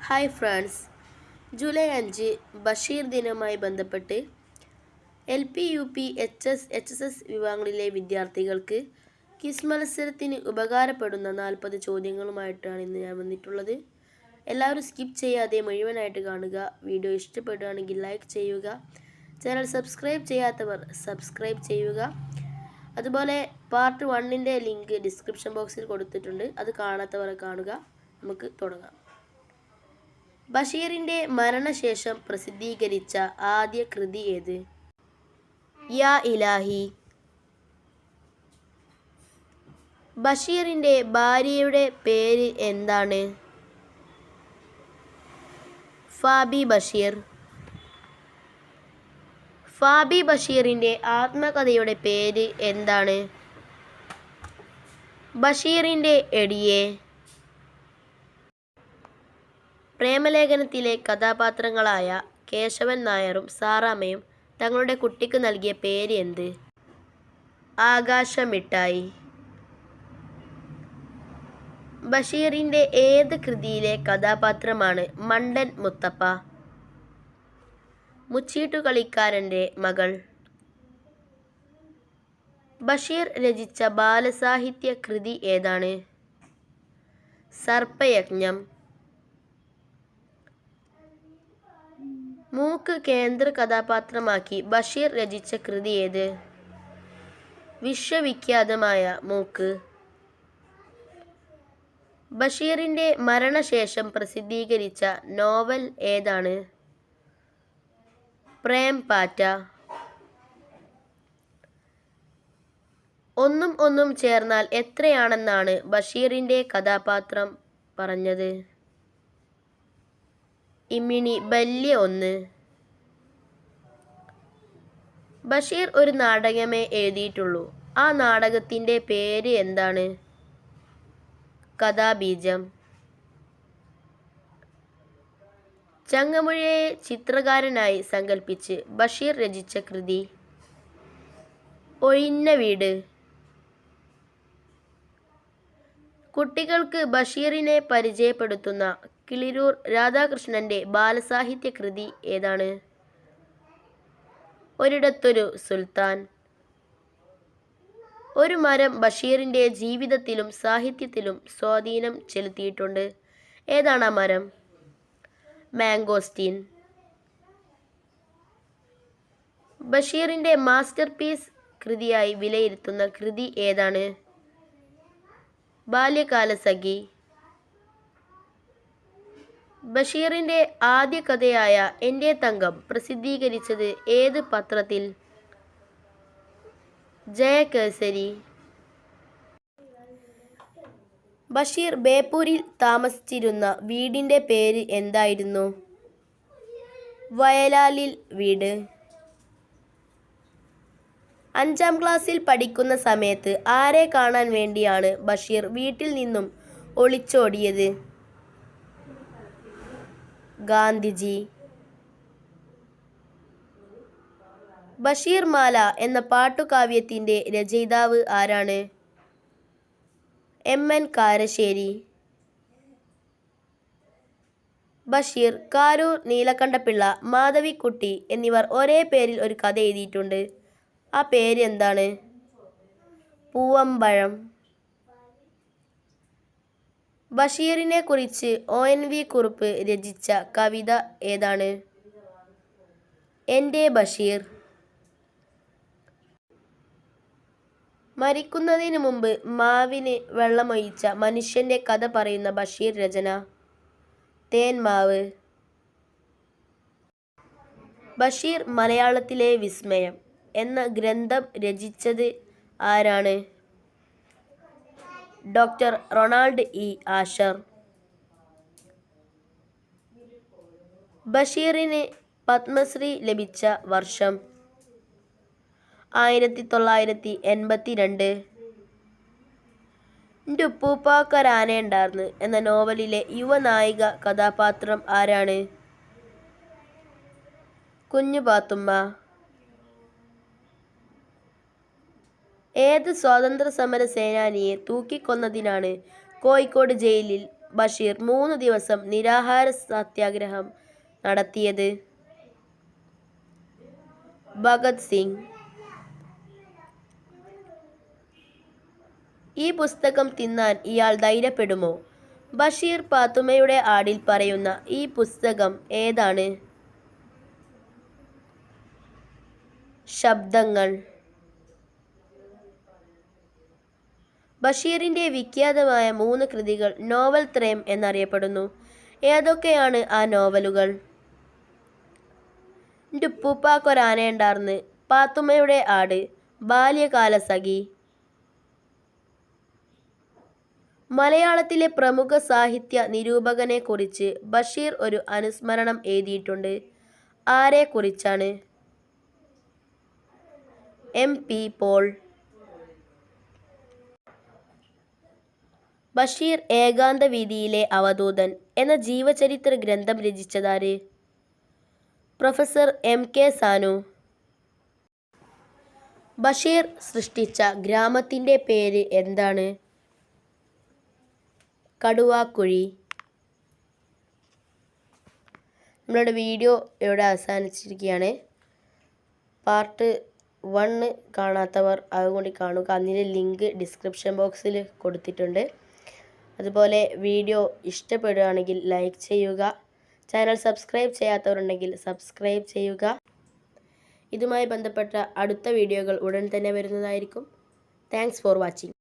Hi friends, July 5 Basheer ദിനവുമായി ബന്ധപ്പെട്ട് LP, UP, HS, HSS വിഭാഗങ്ങളിലെ വിദ്യാർത്ഥികൾക്ക് ക്വിസ് മത്സരത്തിന് ഉപകാരപ്പെടുന്ന 40 ചോദ്യങ്ങളുമായിട്ടാണ് ഇന്ന് ഞാൻ വന്നിട്ടുള്ളത്. എല്ലാവരും സ്കിപ്പ് ചെയ്യാതെ മുഴുവനായിട്ട് കാണുക. വീഡിയോ ഇഷ്ടപ്പെടുകയാണെങ്കിൽ ലൈക്ക് ചെയ്യുക. ചാനൽ സബ്സ്ക്രൈബ് ചെയ്യാത്തവർ സബ്സ്ക്രൈബ് ചെയ്യുക. അതുപോലെ പാർട്ട് 1ൻ്റെ ലിങ്ക് ഡിസ്ക്രിപ്ഷൻ ബോക്സിൽ കൊടുത്തിട്ടുണ്ട്. അത് കാണാത്തവർ കാണുക. നമുക്ക് തുടങ്ങാം. ബഷീറിൻ്റെ മരണശേഷം പ്രസിദ്ധീകരിച്ച ആദ്യ കൃതി ഏത്? യാ ഇലാഹി. ബഷീറിൻ്റെ ഭാര്യയുടെ പേര് എന്താണ്? ഫാബി ബഷീർ. ഫാബി ബഷീറിൻ്റെ ആത്മകഥയുടെ പേര് എന്താണ്? ബഷീറിൻ്റെ എടിയെ. പ്രേമലേഖനത്തിലെ കഥാപാത്രങ്ങളായ കേശവൻ നായരും സാറാമ്മയും തങ്ങളുടെ കുട്ടിക്ക് നൽകിയ പേര് എന്ത്? ആകാശമിഠായി. ബഷീറിൻ്റെ ഏത് കൃതിയിലെ കഥാപാത്രമാണ് മണ്ടൻ മുത്തപ്പ? മുച്ചീട്ടുകളിക്കാരൻ്റെ മകൾ. ബഷീർ രചിച്ച ബാലസാഹിത്യ കൃതി ഏതാണ്? സർപ്പയജ്ഞം. മൂക്ക് കേന്ദ്ര കഥാപാത്രമാക്കി ബഷീർ രചിച്ച കൃതി ഏത്? വിശ്വവിഖ്യാതമായ മൂക്ക്. ബഷീറിൻ്റെ മരണശേഷം പ്രസിദ്ധീകരിച്ച നോവൽ ഏതാണ്? പ്രേം പാറ്റ. ഒന്നും ഒന്നും ചേർന്നാൽ എത്രയാണെന്നാണ് ബഷീറിൻ്റെ കഥാപാത്രം പറഞ്ഞത്? ഇമ്മിണി ബല്യ 1. ബഷീർ ഒരു നാടകമേ എഴുതിയിട്ടുള്ളൂ. ആ നാടകത്തിൻ്റെ പേര് എന്താണ്? കഥാബീജം. ചങ്ങമ്പുഴയെ ചിത്രകാരനായി സങ്കല്പിച്ച് ബഷീർ രചിച്ച കൃതി? ഒഴിഞ്ഞ വീട്. കുട്ടികൾക്ക് ബഷീറിനെ പരിചയപ്പെടുത്തുന്ന കിളിരൂർ രാധാകൃഷ്ണൻ്റെ ബാലസാഹിത്യ കൃതി ഏതാണ്? ഒരിടത്തൊരു സുൽത്താൻ. ഒരു മരം ബഷീറിൻ്റെ ജീവിതത്തിലും സാഹിത്യത്തിലും സ്വാധീനം ചെലുത്തിയിട്ടുണ്ട്. ഏതാണ് ആ മരം? മാംഗോസ്റ്റീൻ. ബഷീറിൻ്റെ മാസ്റ്റർ പീസ് കൃതിയായി വിലയിരുത്തുന്ന കൃതി ഏതാണ്? ബാല്യകാലസഖി. ബഷീറിൻ്റെ ആദ്യ കഥയായ എൻ്റെ തങ്കം പ്രസിദ്ധീകരിച്ചത് ഏത് പത്രത്തിൽ? ജയകേസരി. ബഷീർ ബേപ്പൂരിൽ താമസിച്ചിരുന്ന വീടിൻ്റെ പേര് എന്തായിരുന്നു? വയലാലിൽ വീട്. 5ാം ക്ലാസ്സിൽ പഠിക്കുന്ന സമയത്ത് ആരെ കാണാൻ വേണ്ടിയാണ് ബഷീർ വീട്ടിൽ നിന്നും ഒളിച്ചോടിയത്? ഗാന്ധിജി. ബഷീർ മാല എന്ന പാട്ടുകാവ്യത്തിൻ്റെ രചയിതാവ് ആരാണ്? MN കാരശ്ശേരി. ബഷീർ, കാരൂർ നീലകണ്ഠപിള്ള, മാധവിക്കുട്ടി എന്നിവർ ഒരേ പേരിൽ ഒരു കഥ എഴുതിയിട്ടുണ്ട്. ആ പേര് എന്താണ്? പൂവമ്പഴം. ബഷീറിനെ കുറിച്ച് ONV കുറുപ്പ് രചിച്ച കവിത ഏതാണ്? എൻ്റെ ബഷീർ. മരിക്കുന്നതിന് മുമ്പ് മാവിന് വെള്ളമൊഴിച്ച മനുഷ്യൻ്റെ കഥ പറയുന്ന ബഷീർ രചന? തേന്മാവ്. ബഷീർ മലയാളത്തിലെ വിസ്മയം എന്ന ഗ്രന്ഥം രചിച്ചത് ആരാണ്? Doctor Ronald E. ആഷർ. ബഷീറിന് പത്മശ്രീ ലഭിച്ച വർഷം? 1982. എൻ്റെ ഉപ്പൂപ്പാക്കൊരാനയുണ്ടാർന്ന് എന്ന നോവലിലെ യുവനായിക കഥാപാത്രം ആരാണ്? കുഞ്ഞുപാത്തുമ്മ. ഏത് സ്വാതന്ത്ര്യ സമര സേനാനിയെ തൂക്കിക്കൊന്നതിനാണ് കോഴിക്കോട് ജയിലിൽ ബഷീർ 3 ദിവസം നിരാഹാര സത്യാഗ്രഹം നടത്തിയത്? ഭഗത് സിംഗ്. ഈ പുസ്തകം തിന്നാൻ ഇയാൾ ധൈര്യപ്പെടുമോ? ബഷീർ പാത്തുമ്മയുടെ ആടിൽ പറയുന്ന ഈ പുസ്തകം ഏതാണ്? ശബ്ദങ്ങൾ. ബഷീറിൻ്റെ വിഖ്യാതമായ 3 കൃതികൾ നോവൽ ത്രയം എന്നറിയപ്പെടുന്നു. ഏതൊക്കെയാണ് ആ നോവലുകൾ? ൻ്റുപ്പൂപ്പാക്കൊരാനയുണ്ടാർന്ന്, പാത്തുമ്മയുടെ ആട്, ബാല്യകാലസഖി. മലയാളത്തിലെ പ്രമുഖ സാഹിത്യ നിരൂപകനെക്കുറിച്ച് ബഷീർ ഒരു അനുസ്മരണം എഴുതിയിട്ടുണ്ട്. ആരെക്കുറിച്ചാണ്? എം.പി. പോൾ. ബഷീർ ഏകാന്തവീഥിയിലെ അവധൂതൻ എന്ന ജീവചരിത്ര ഗ്രന്ഥം രചിച്ചതാര്? Professor MK. സാനു. ബഷീർ സൃഷ്ടിച്ച ഗ്രാമത്തിൻ്റെ പേര് എന്താണ്? കടുവാക്കുഴി. നമ്മളുടെ വീഡിയോ ഇവിടെ അവസാനിച്ചിരിക്കുകയാണ്. പാർട്ട് 1 കാണാത്തവർ അതുകൊണ്ട് കാണുക. അതിൻ്റെ ലിങ്ക് ഡിസ്ക്രിപ്ഷൻ ബോക്സിൽ കൊടുത്തിട്ടുണ്ട്. അതുപോലെ വീഡിയോ ഇഷ്ടപ്പെടുകയാണെങ്കിൽ ലൈക്ക് ചെയ്യുക. ചാനൽ സബ്സ്ക്രൈബ് ചെയ്യാത്തവരുണ്ടെങ്കിൽ സബ്സ്ക്രൈബ് ചെയ്യുക. ഇതുമായി ബന്ധപ്പെട്ട അടുത്ത വീഡിയോകൾ ഉടൻ തന്നെ വരുന്നതായിരിക്കും. Thanks for watching.